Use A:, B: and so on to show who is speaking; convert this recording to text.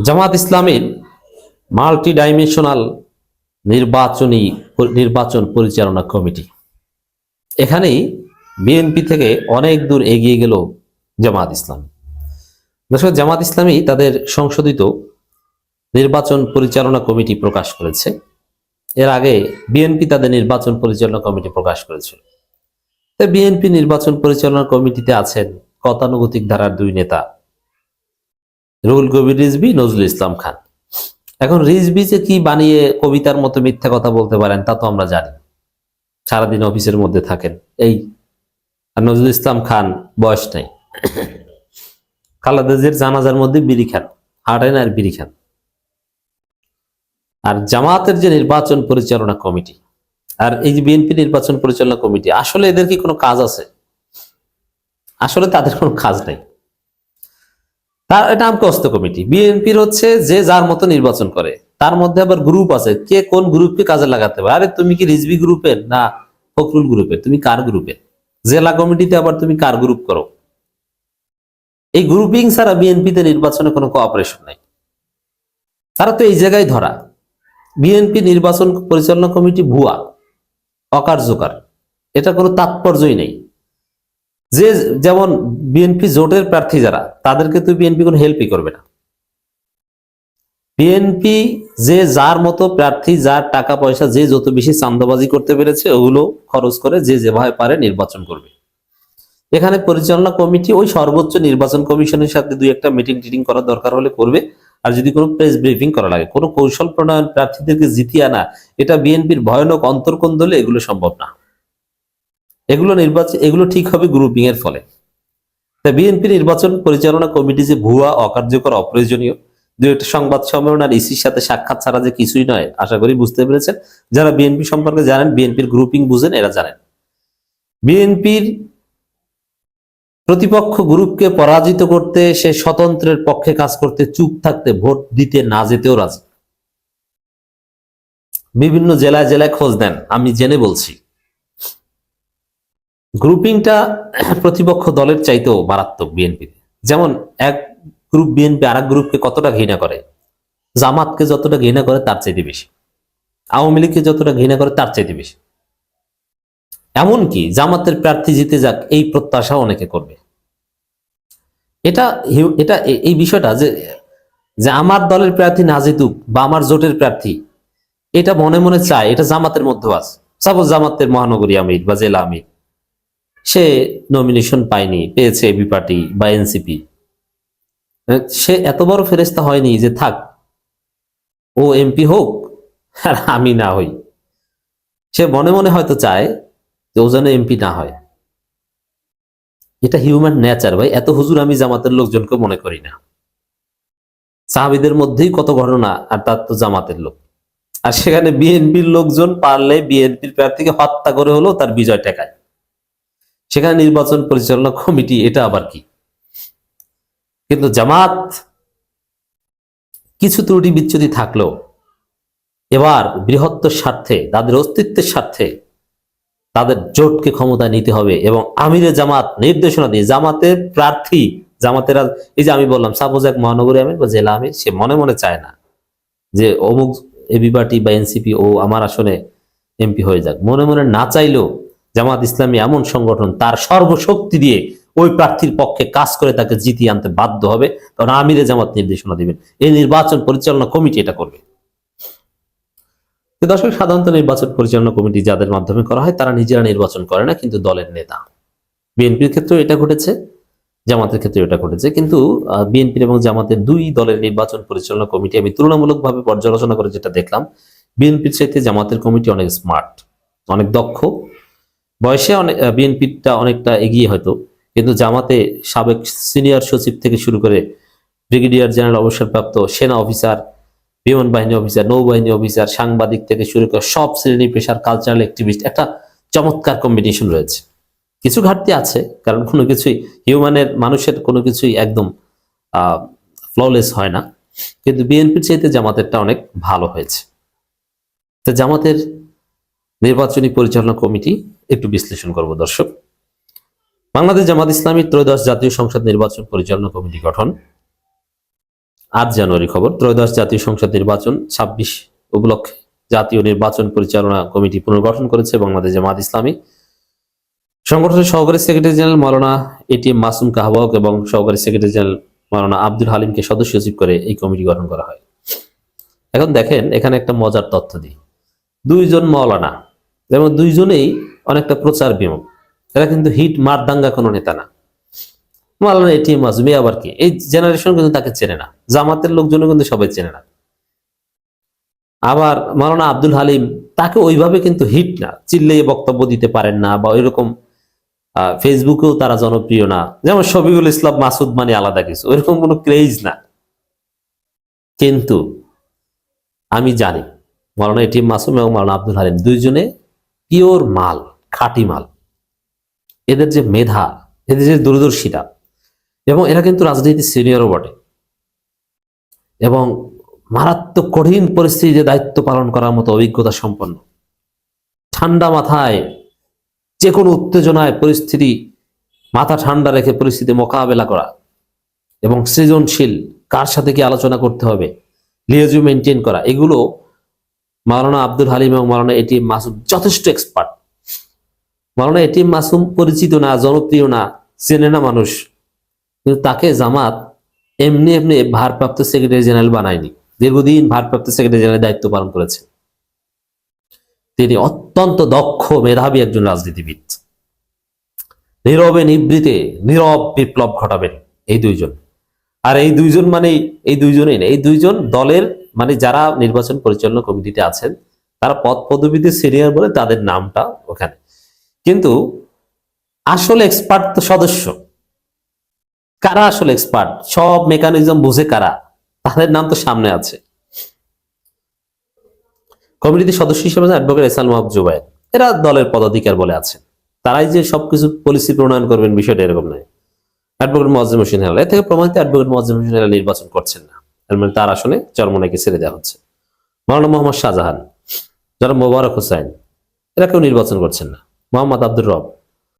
A: জামাত ইসলামীর multi dimensional নির্বাচন পরিচালনা কমিটি, এখানেই বিএনপি থেকে অনেক দূর এগিয়ে গেল জামাত ইসলামী। দর্শক, জামাত ইসলামী তাদের সংশোধিত নির্বাচন পরিচালনা কমিটি প্রকাশ করেছে। এর আগে বিএনপি তাদের নির্বাচন পরিচালনা কমিটি প্রকাশ করেছিল। বিএনপি নির্বাচন পরিচালনা কমিটিতে আছেন গতানুগতিক ধারার দুই নেতা, রুহুল কবির রিজভী, নজরুল ইসলাম খান। এখন রিজভী যে কি বানিয়ে কবিতার মতো মিথ্যা কথা বলতে পারেন তা তো আমরা জানি, সারাদিন অফিসের মধ্যে থাকেন এই। আর নজরুল ইসলাম খান বয়স নাই, খালেদা জিয়ার জানাজার মধ্যে বিড়ি খান, হাঁটেন আর বিড়ি খান। আর জামাতের যে নির্বাচন পরিচালনা কমিটি আর এই যে বিএনপি নির্বাচন পরিচালনা কমিটি, আসলে এদের কি কোনো কাজ আছে? আসলে তাদের কোনো কাজ নাই। তার এটা আমকস্ত কমিটি। বিএনপির হচ্ছে যে যার মতো নির্বাচন করে, তার মধ্যে আবার গ্রুপ আছে, কে কোন গ্রুপকে কাজে লাগাতে পারে। আরে তুমি কি রিজভী গ্রুপের না ফখরুল গ্রুপের? তুমি কার গ্রুপের? জেলা কমিটিতে আবার তুমি কার গ্রুপ করো? এই গ্রুপিং ছাড়া বিএনপিতে নির্বাচনে কোনো কোঅপারেশন নাই। তারা তো এই জায়গায় ধরা। বিএনপি নির্বাচন পরিচালনা কমিটি ভুয়া, অকার্যকর, এটা কোনো তাৎপর্যই নেই। যে যেমন বিএনপি জোটের প্রার্থী যারা, তাদেরকে তো বিএনপি কোনো হেল্পই করবে না। বিএনপি যে যার মতো প্রার্থী, যার টাকা পয়সা, যে যত বেশি চান্দাবাজি করতে পেরেছে ওগুলো খরচ করে যে যেভাবে পারে নির্বাচন করবে। এখানে পরিচালনা কমিটি ওই সর্বোচ্চ নির্বাচন কমিশনের সাথে দুই একটা মিটিং টিটিং করার দরকার হলে করবে। আর যদি কোনো প্রেস ব্রিফিং করা লাগে, কোনো কৌশল প্রণয়ন, প্রার্থীদেরকে জিতিয়ে আনা, এটা বিএনপির ভয়ানক অন্তর্কোণ এগুলো সম্ভব না। এগুলো ঠিক হবে গ্রুপিং এর ফলে। তাই বিএনপি নির্বাচন পরিচালনা কমিটি যে ভুয়া, অকার্যকর, অপ্রয়োজনীয়, দুই একটা সংবাদ সম্মেলন আর ইসির সাথে সাক্ষাৎ ছাড়া যে কিছুই নয়, আশা করি বুঝতে পেরেছেন। যারা বিএনপি সম্পর্কে জানেন, বিএনপির গ্রুপিং বুঝেন, এরা জানেন বিএনপির প্রতিপক্ষ গ্রুপকে পরাজিত করতে সে স্বতন্ত্রের পক্ষে কাজ করতে, চুপ থাকতে, ভোট দিতে না যেতেও রাজি। বিভিন্ন জেলায় জেলায় খোঁজ দেন, আমি জেনে বলছি। গ্রুপিংটা প্রতিপক্ষ দলের চাইতেও মারাত্মক বিএনপি। যেমন এক গ্রুপ বিএনপি আর এক গ্রুপকে কতটা ঘৃণা করে, জামাতকে যতটা ঘৃণা করে তার চাইতে বেশি, আওয়ামী লীগকে যতটা ঘৃণা করে তার চাইতে বেশি। এমনকি জামাতের প্রার্থী জিতে যাক এই প্রত্যাশা অনেকে করবে। এটা এটা এই বিষয়টা যে আমার দলের প্রার্থী না জিতুক বা আমার জোটের প্রার্থী, এটা মনে মনে চায়, এটা জামাতের মধ্যে আছে। সাপোজ জামাতের মহানগরী আমির বা জেলা আমির, সে নমিনেশন পায়নি, পেয়েছে এবি পার্টি বা এনসিপি, সে এত বড় ফেরেস্তা হয়নি যে থাক ও এমপি হোক আর আমি না হই। সে মনে মনে হয়তো চায় যে ও যেন এমপি না হয়। এটা হিউম্যান নেচার ভাই। এত হুজুর আমি জামাতের লোকজনকে মনে করি না। সাহাবীদের মধ্যেই কত ঘটনা, আর তার তো জামাতের লোক। আর সেখানে বিএনপির লোকজন পারলে বিএনপির প্রার্থীকে হত্যা করে হলেও তার বিজয় টেকায়। সেখানে নির্বাচন পরিচালনা কমিটি, এটা আবার কি? কিন্তু জামাত কিছু ত্রুটি বিচ্যুতি থাকলেও এবার বৃহত্তর স্বার্থে, তাদের অস্তিত্বের স্বার্থে তাদের জোটকে ক্ষমতায় নিতে হবে এবং আমিরে জামাত নির্দেশনা দিয়ে জামাতের প্রার্থী, জামাতের এই যে আমি বললাম সাপোজ এক মহানগরী আমির বা জেলা আমির, সে মনে মনে চায় না যে অমুক এবি পার্টি বা এনসিপি ও আমার আসনে এমপি হয়ে যাক। মনে মনে না চাইলেও জামাত ইসলামী এমন সংগঠন, তার সর্বশক্তি দিয়ে ওই প্রার্থীর পক্ষে কাজ করে তাকে জিতিয়ে আনতে বাধ্য হবে, কারণ আমিরে জামাত নির্দেশনা দিবেন। এই নির্বাচন পরিচালনা কমিটি এটা করবে। দর্শক, সাধারণত নির্বাচন পরিচালনা কমিটি যাদের মাধ্যমে করা হয় তারা নিজেরা নির্বাচন করে না, কিন্তু দলের নেতা। বিএনপির ক্ষেত্রেও এটা ঘটেছে, জামাতের ক্ষেত্রে এটা ঘটেছে। কিন্তু বিএনপির এবং জামাতের দুই দলের নির্বাচন পরিচালনা কমিটি আমি তুলনামূলকভাবে পর্যালোচনা করে যেটা দেখলাম, বিএনপির চাইতে জামাতের কমিটি অনেক স্মার্ট, অনেক দক্ষ। বয়সে অনেক বিএনপিটা অনেকটা এগিয়ে হয়তো, কিন্তু জামাতে সাবেক সিনিয়র সচিব থেকে শুরু করে ব্রিগেডিয়ার জেনারেল অবসরপ্রাপ্ত সেনা অফিসার, বিমান বাহিনী অফিসার, নৌবাহিনী অফিসার, সাংবাদিক থেকে শুরু করে সব শ্রেণী পেশার কালচারাল অ্যাক্টিভিস্ট, একটা চমৎকার কম্বিনেশন রয়েছে। কিছু ঘাটতি আছে, কারণ কোনো কিছুই মানুষের কোনো কিছুই একদম ফ্ললেস হয় না, কিন্তু বিএনপির চাইতে জামাতেরটা অনেক ভালো হয়েছে। তো জামাতের নির্বাচনী পরিচালনা কমিটি একটু বিশ্লেষণ করব দর্শক। বাংলাদেশ জামাত ইসলামী ত্রয়োদশ জাতীয় সংসদ নির্বাচন পরিচালনা কমিটি গঠন। 8 জানুয়ারি খবর, ত্রয়োদশ জাতীয় সংসদ নির্বাচন 26 উপলক্ষে জাতীয় নির্বাচন পরিচালনা কমিটি পুনর্গঠন করেছে বাংলাদেশ জামাত ইসলামী। সংগঠনের সহকারী সেক্রেটারি জেনারেল মাওলানা এটিএম মাসুম কাহবাক এবং সহকারী সেক্রেটারি জেনারেল মাওলানা আব্দুল হালিমকে সদস্য সচিব করে এই কমিটি গঠন করা হয়। এখন দেখেন, এখানে একটা মজার তথ্য দিই। 2 জন মাওলানা এবং 2 জনেই অনেকটা প্রচার বিমুখ। এরা কিন্তু হিট মারদাঙ্গা কোনো নেতা না। মাওলানা এটিএম মাসুম আবার কি, এই জেনারেশন কিন্তু তাকে চেনে না, জামাতের লোকজনও কিন্তু সবাই চেনে না। আবার মাওলানা আব্দুল হালিম, তাকে ওইভাবে কিন্তু হিট না, চিল্লিয়ে বক্তব্য দিতে পারেন না, বা ওইরকম ফেসবুকেও তারা জনপ্রিয় না। যেমন শফিকুল ইসলাম মাসুদ মানে আলাদা কিছু, ওইরকম কোনো ক্রেজ না। কিন্তু আমি জানি মাওলানা এটিএম মাসুম এবং মাওলানা আব্দুল হালিম 2 জনে পিওর মাল, খাঁটি মাল। এদের যে মেধা, এদের যে দূরদর্শিতা, এবং এরা কিন্তু রাজনীতি সিনিয়রও বটে, এবং মারাত্মক কঠিন পরিস্থিতিতে দায়িত্ব পালন করার মতো অভিজ্ঞতা সম্পন্ন। ঠান্ডা মাথায় যে কোনো উত্তেজনায় পরিস্থিতি মাথা ঠান্ডা রেখে পরিস্থিতি মোকাবেলা করা, এবং সৃজনশীল, কার সাথে কি আলোচনা করতে হবে, লিয়াজু মেনটেন করা, এগুলো মাওলানা আব্দুল হালিম এবং মাওলানা এটিএম মাসুম যথেষ্ট এক্সপার্ট। মাওলানা এটিএম মাসুম পরিচিত না, জনপ্রিয় না, চেনে না মানুষ, কিন্তু তাকে জামাত এমনি এমনি ভারপ্রাপ্ত সেক্রেটারি জেনারেল বানায়নি। দীর্ঘদিন ভারপ্রাপ্ত সেক্রেটারি জেনারেল দায়িত্ব পালন করেছে। তিনি অত্যন্ত দক্ষ, মেধাবী একজন রাজনীতিবিদ। নীরবে নিবৃতে নীরব বিপ্লব ঘটাবেন এই 2 জন। আর এই 2 জন মানে এই 2 জনেই না, এই 2 জন দলের মানে যারা নির্বাচন পরিচালনা কমিটিতে আছেন, তারা পদ পদবীতে সিনিয়র বলে তাদের নামটা ওখানে, কিন্তু আসলে এক্সপার্ট তো সদস্য। কারা আসলে এক্সপার্ট, সব মেকানিজম বুঝে কারা, তাদের নাম তো সামনে আছে। কমিটিতে সদস্য হিসেবে অ্যাডভোকেট এসাল মাহবুব জুবায়ের, এরা দলের পদাধিকার বলে আছেন। তারাই যে সবকিছু পলিসি প্রণয়ন করবেন বিষয়টা এরকম নয়। অ্যাডভোকেট মোয়াজ্জেম হোসেন হেলাল, এ থেকে প্রমাণিত অ্যাডভোকেট মোয়াজ্জেম হোসেন হেলাল নির্বাচন করছেন না, এর মানে তার আসনে চরমোনাইকে ছেড়ে দেওয়া হচ্ছে। মাওলানা মোহাম্মদ শাহজাহান, যারা মোবারক হোসাইন, এরা কেউ নির্বাচন করছেন না। মোহাম্মদ আব্দুর রব,